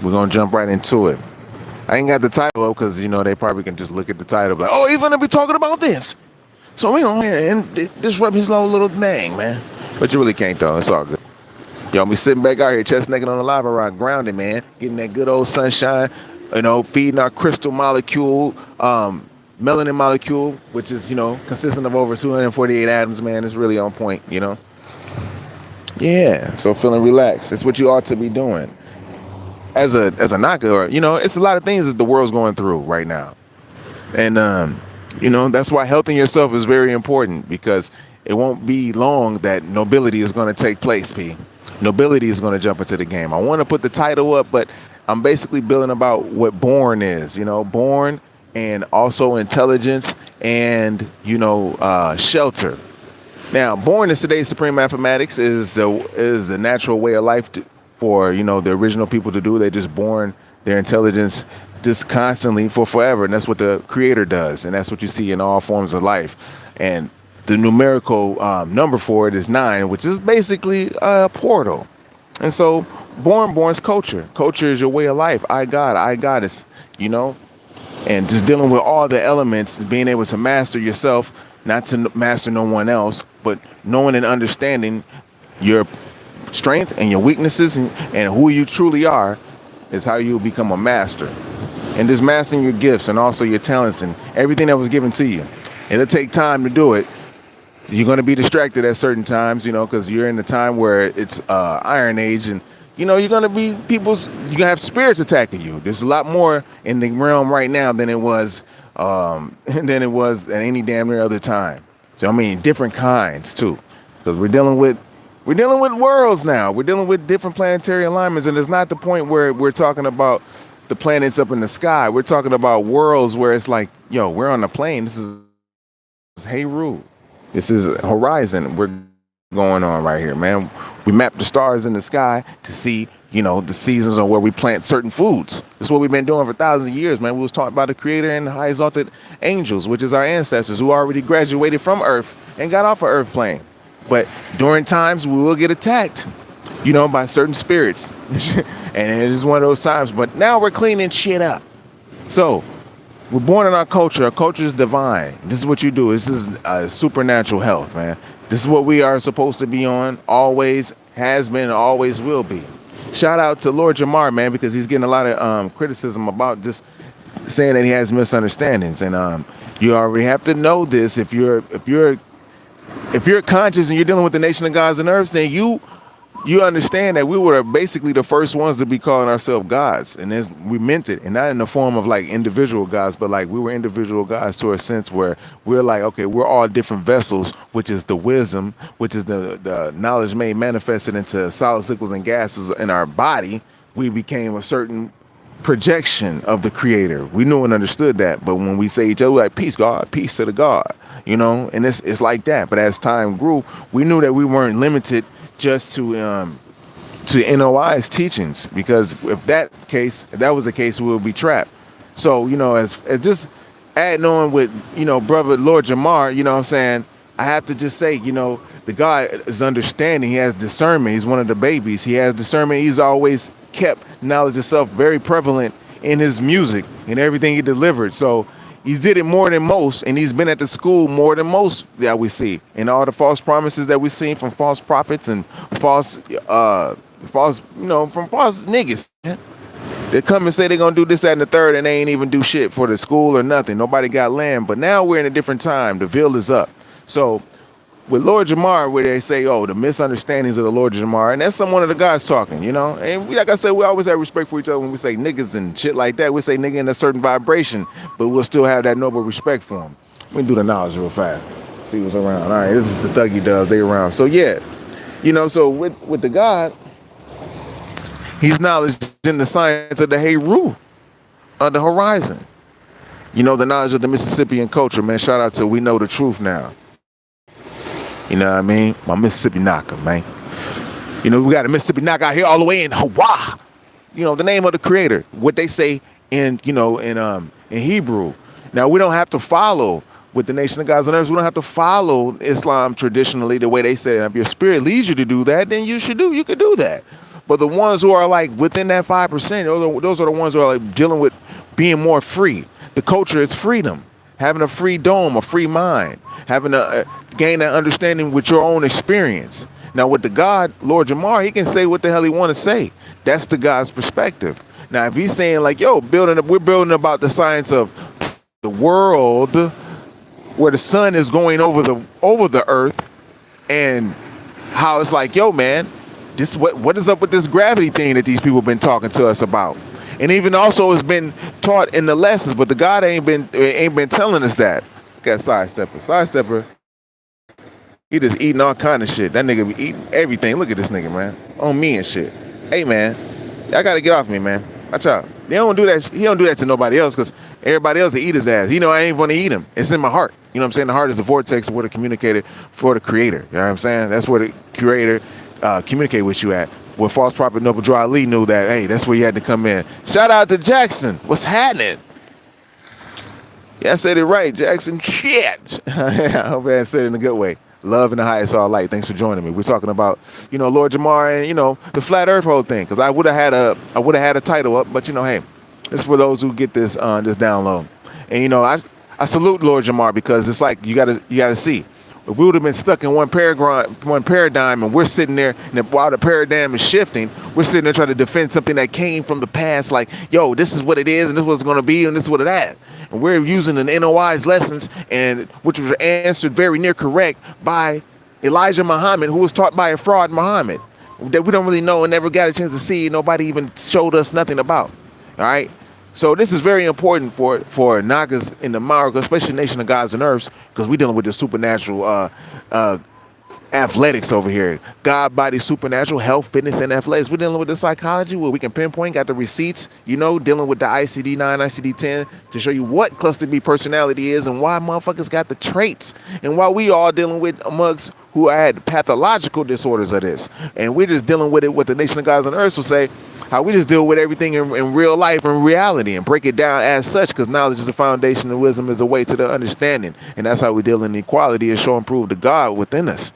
We're gonna jump right into it. I ain't got the title up because they probably can just look at the title like, oh, he's gonna be talking about this. So we gonna and disrupt his little thing, man. But you really can't though. It's all good. Y'all be sitting back out here, chest naked on the lava rock, grounded, man, getting that good old sunshine. Feeding our crystal molecule, melanin molecule, which is consistent of over 248 atoms, man. It's really on point, Yeah. So feeling relaxed. It's what you ought to be doing. As a NAGA, or it's a lot of things that the world's going through right now, and that's why helping yourself is very important, because it won't be long that nobility is going to take place. Nobility is going to jump into the game. I want to put the title up, but I'm basically building about what born is. Born, and also intelligence, and shelter. Now, born in today's supreme mathematics is a natural way of life for the original people to do. They just born their intelligence just constantly for forever, and that's what the creator does, and that's what you see in all forms of life. And the numerical number for it is 9, which is basically a portal. And so born's culture is your way of life. I goddess, and just dealing with all the elements, being able to master yourself, not to master no one else, but knowing and understanding your strength and your weaknesses, and who you truly are is how you become a master. And just mastering your gifts and also your talents and everything that was given to you. It'll take time to do it. You're going to be distracted at certain times, because you're in a time where it's Iron Age, and you're going to be you're going to have spirits attacking you. There's a lot more in the realm right now than it was at any damn near other time. So different kinds too, because we're dealing with worlds now. We're dealing with different planetary alignments, and it's not the point where we're talking about the planets up in the sky. We're talking about worlds where it's like, we're on a plane. This is Heru. This is horizon. We're going on right here, man. We map the stars in the sky to see, the seasons on where we plant certain foods. This is what we've been doing for thousands of years, man. We was taught by the creator and the high exalted angels, which is our ancestors who already graduated from Earth and got off of Earth plane. But during times we will get attacked, by certain spirits. And it is one of those times. But now we're cleaning shit up. So we're born in our culture. Our culture is divine. This is what you do. This is supernatural health, man. This is what we are supposed to be on. Always has been, always will be. Shout out to Lord Jamar, man, because he's getting a lot of criticism about just saying that he has misunderstandings. And you already have to know this. If you're conscious and you're dealing with the nation of gods and earths, then you understand that we were basically the first ones to be calling ourselves gods, and we meant it, and not in the form of like individual gods, but like we were individual gods to a sense where we're like, okay, we're all different vessels, which is the wisdom, which is the knowledge made manifested into solids, liquids, and gases in our body. We became a certain projection of the creator. We knew and understood that, but when we say each other, like, peace, God, peace to the God, and it's like that. But as time grew, we knew that we weren't limited just to NOI's teachings, because if that was the case, we would be trapped. So, as just adding on with, brother Lord Jamar, what I'm saying, I have to just say, the God is understanding. He has discernment. He's one of the babies. He has discernment. He's always kept knowledge itself very prevalent in his music and everything he delivered. So he did it more than most, and he's been at the school more than most that we see. And all the false promises that we see from false prophets and false niggas. They come and say they're going to do this, that, and the third, and they ain't even do shit for the school or nothing. Nobody got land. But now we're in a different time. The veil is up. So with Lord Jamar, where they say, the misunderstandings of the Lord Jamar, and that's one of the guys talking, And like I said, we always have respect for each other when we say niggas and shit like that. We say nigga in a certain vibration, but we'll still have that noble respect for him. We can do the knowledge real fast. See what's around. All right, this is the Thuggy Dubs. They around. So yeah, so with the God, he's knowledge in the science of the Heru, of the horizon. The knowledge of the Mississippian culture, man. Shout out to We Know the Truth Now. You know what I mean? My Mississippi knocker, man. We got a Mississippi knocker out here all the way in Hawaii. The name of the creator. What they say in Hebrew. Now, we don't have to follow with the nation of gods and earth. We don't have to follow Islam traditionally the way they say it. If your spirit leads you to do that, then you could do that. But the ones who are like within that 5%, those are the ones who are like dealing with being more free. The culture is freedom, having a free dome, a free mind, having a gain that understanding with your own experience. Now with the God, Lord Jamar, he can say what the hell he want to say. That's the God's perspective. Now if he's saying like, yo, we're building about the science of the world where the sun is going over the earth, and how it's like, yo, man, this what is up with this gravity thing that these people have been talking to us about? And even also it's been taught in the lessons, but the God ain't been telling us that. Got sidestepper. He just eating all kind of shit. That nigga be eating everything. Look at this nigga, man, on me and shit. Hey, man, y'all gotta get off me, man. Watch out. They don't do that. He don't do that to nobody else, because everybody else will eat his ass. I ain't want to eat him. It's in my heart. You know what I'm saying? The heart is a vortex where the communicator for the creator. You know what I'm saying? That's where the creator communicate with you at. Where false prophet Noble Drew Ali knew that, hey, that's where you had to come in. Shout out to Jackson. What's happening? Yeah, I said it right, Jackson. Shit. I hope I said it in a good way. Love in the highest all light. Thanks for joining me. We're talking about, Lord Jamar and, the flat earth whole thing. Because I would have had a title up, but hey, it's for those who get this download. And I salute Lord Jamar, because it's like you gotta see. If we would have been stuck in one paradigm, and we're sitting there, and while the paradigm is shifting, we're sitting there trying to defend something that came from the past, like, yo, this is what it is, and this is what it's going to be, and this is what it is. And we're using an NOI's lessons, and which was answered very near correct by Elijah Muhammad, who was taught by a fraud Muhammad that we don't really know and never got a chance to see. Nobody even showed us nothing about. All right. So this is very important for Nagas in the Amaru, especially Nation of Gods and Earths, because we're dealing with the supernatural athletics over here. God, body, supernatural, health, fitness, and athletics. We're dealing with the psychology where we can pinpoint, got the receipts, dealing with the ICD-9, ICD-10 to show you what cluster B personality is and why motherfuckers got the traits, and why we all dealing with amongst who had pathological disorders of this. And we're just dealing with it, what the Nation of Gods and Earths will say, how we just deal with everything in real life and reality and break it down as such, because knowledge is the foundation and wisdom is the way to the understanding. And that's how we deal in equality and show and prove the God within us.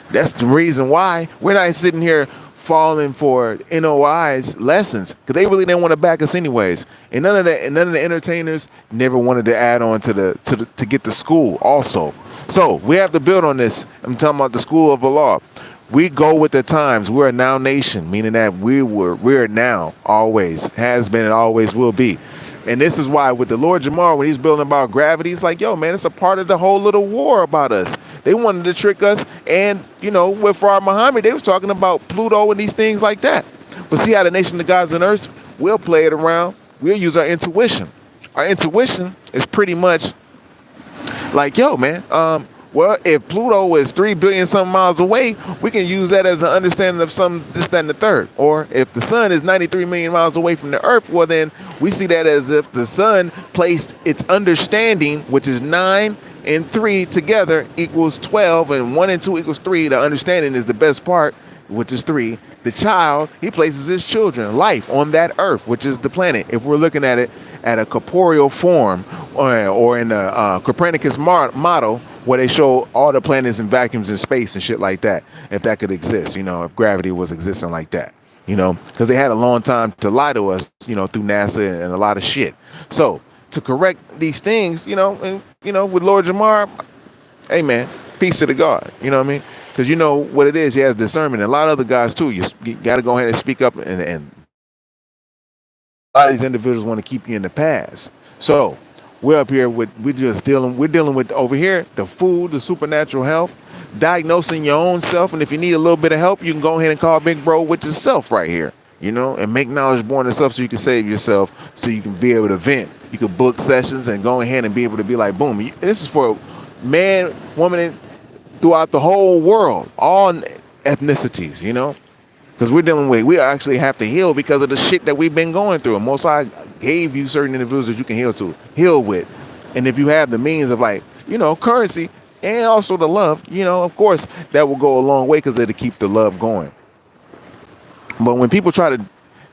That's the reason why we're not sitting here falling for NOI's lessons, because they really didn't want to back us anyways. And none of the entertainers never wanted to add on to get the school also. So we have to build on this. I'm talking about the school of the law. We go with the times. We're a now nation, meaning that we're now, always, has been and always will be. And this is why with the Lord Jamar, when he's building about gravity, it's like, yo, man, it's a part of the whole little war about us. They wanted to trick us. And, with Farah Muhammad, they was talking about Pluto and these things like that. But see how the Nation of Gods and Earths, we'll play it around. We'll use our intuition. Our intuition is pretty much like, yo, man, well, if Pluto is 3 billion something miles away, we can use that as an understanding of some this, that, and the third. Or if the sun is 93 million miles away from the earth, well, then we see that as if the sun placed its understanding, which is 9 and 3 together equals 12, and 1 and 2 equals 3. The understanding is the best part, which is 3. The child, he places his children, life, on that earth, which is the planet. If we're looking at it at a corporeal form, or in a Copernicus model, where they show all the planets and vacuums in space and shit like that, if that could exist, if gravity was existing like that, because they had a long time to lie to us, through NASA and a lot of shit. So to correct these things, and with Lord Jamar, hey man, peace to the God, you know what I mean? Because what it is, he has discernment, and a lot of other guys too. You got to go ahead and speak up, and a lot of these individuals want to keep you in the past. So we're up here we're dealing with over here the food, the supernatural health, diagnosing your own self, and if you need a little bit of help, you can go ahead and call Big Bro, which is self right here, and make knowledge born of self, so you can save yourself, so you can be able to vent. You can book sessions and go ahead and be able to be like, boom. This is for man, woman, and throughout the whole world, all ethnicities, because we actually have to heal because of the shit that we've been going through. And Most High gave you certain individuals that you can heal with. And if you have the means of currency and also the love, of course, that will go a long way, because it'll keep the love going. But when people try to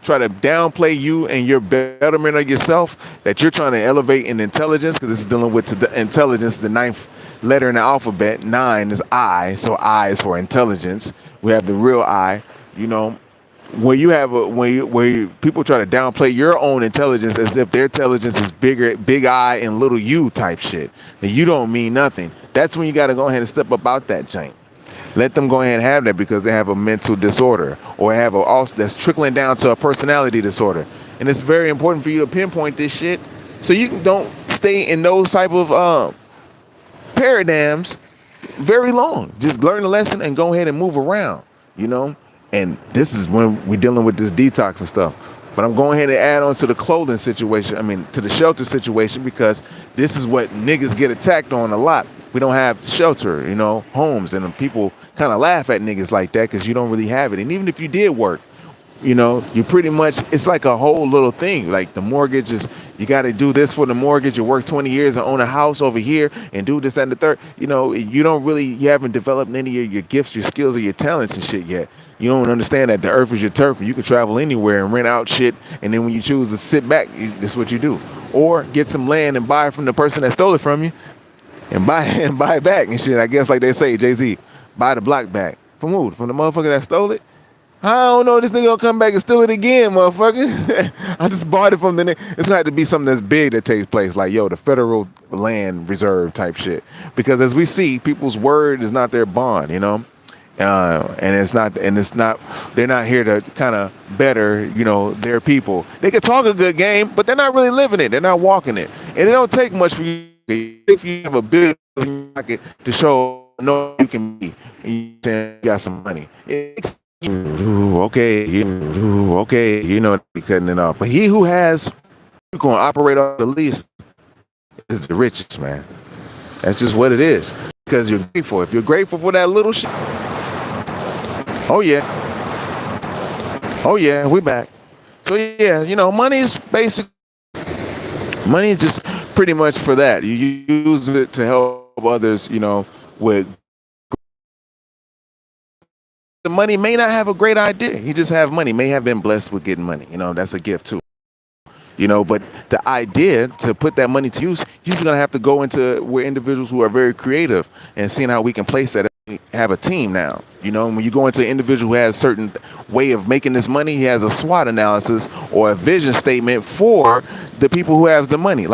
downplay you and your betterment of yourself, that you're trying to elevate in intelligence, because this is dealing with the intelligence, the 9th letter in the alphabet. 9 is I, so I is for intelligence. We have the real I, When you have a people try to downplay your own intelligence as if their intelligence is bigger, big I and little you type shit, then you don't mean nothing. That's when you got to go ahead and step up out that jank. Let them go ahead and have that because they have a mental disorder or have that's trickling down to a personality disorder. And it's very important for you to pinpoint this shit so you don't stay in those type of paradigms very long. Just learn the lesson and go ahead and move around, you know? And this is when we're dealing with this detox and stuff. But I'm going ahead and add on to the clothing situation. I mean, to the shelter situation, because this is what niggas get attacked on a lot. We don't have shelter, you know, homes. And people kind of laugh at niggas like that because you don't really have it. And even if you did work, you know, you pretty much, it's like a whole little thing. Like the mortgage is, you got to do this for the mortgage. You work 20 years and own a house over here and do this, that, and the third. You know, you haven't developed any of your gifts, your skills, or your talents and shit yet. You don't understand that the earth is your turf and you can travel anywhere and rent out shit. And then when you choose to sit back, that's what you do. Or get some land and buy it from the person that stole it from you and buy it back and shit. I guess like they say, Jay-Z, buy the block back. From who? From the motherfucker that stole it? I don't know, this nigga gonna come back and steal it again, motherfucker. I just bought it from the nigga. It's gonna have to be something that's big that takes place, like, yo, the federal land reserve type shit. Because as we see, people's word is not their bond, you know? And it's not, they're not here to kind of better, you know, their people. They can talk a good game, but they're not really living it. They're not walking it. And it don't take much for you if you have a $1 billion pocket to show no you can be and you got some money. Okay, you know, be cutting it off. But he who has going to operate on the least is the richest, man. That's just what it is. Because you're grateful. If you're grateful for that little shit. Oh yeah, we back. So yeah, you know, money is just pretty much for that. You use it to help others, you know, with the money. May not have a great idea. He just have money, may have been blessed with getting money. You know, that's a gift too. You know, but the idea to put that money to use, you're going to have to go into where individuals who are very creative and seeing how we can place that, have a team now. You know, when you go into an individual who has a certain way of making this money, he has a SWOT analysis or a vision statement for the people who have the money. Like